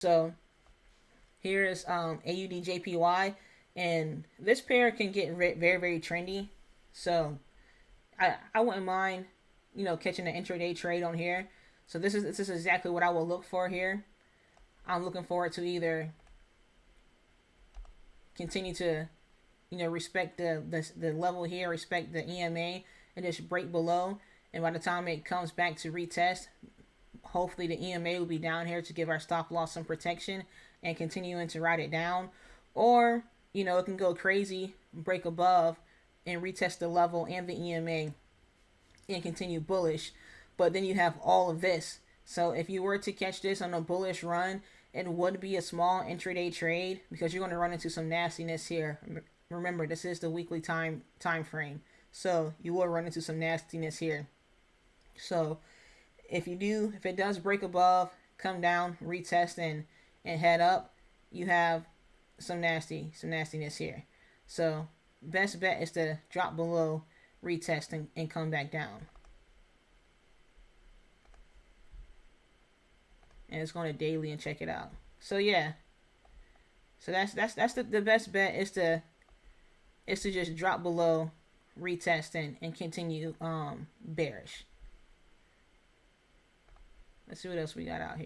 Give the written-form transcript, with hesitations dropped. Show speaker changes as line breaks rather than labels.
So here is AUDJPY, and this pair can get very, very trendy. So I wouldn't mind, catching an intraday trade on here. So this is exactly what I will look for here. I'm looking forward to either continue to, respect the level here, respect the EMA, and just break below. And by the time it comes back to retest, hopefully the EMA will be down here to give our stop loss some protection and continuing to ride it down. Or, it can go crazy, break above, and retest the level and the EMA and continue bullish. But then you have all of this. So if you were to catch this on a bullish run, it would be a small intraday trade because you're going to run into some nastiness here. Remember, this is the weekly time frame. So you will run into some nastiness here. So if it does break above, come down, retest, and head up, you have some nastiness here. So best bet is to drop below, retest, and come back down. And it's going to daily and check it out. So yeah. So that's the best bet is to just drop below, retest, and continue bearish. Let's see what else we got out here.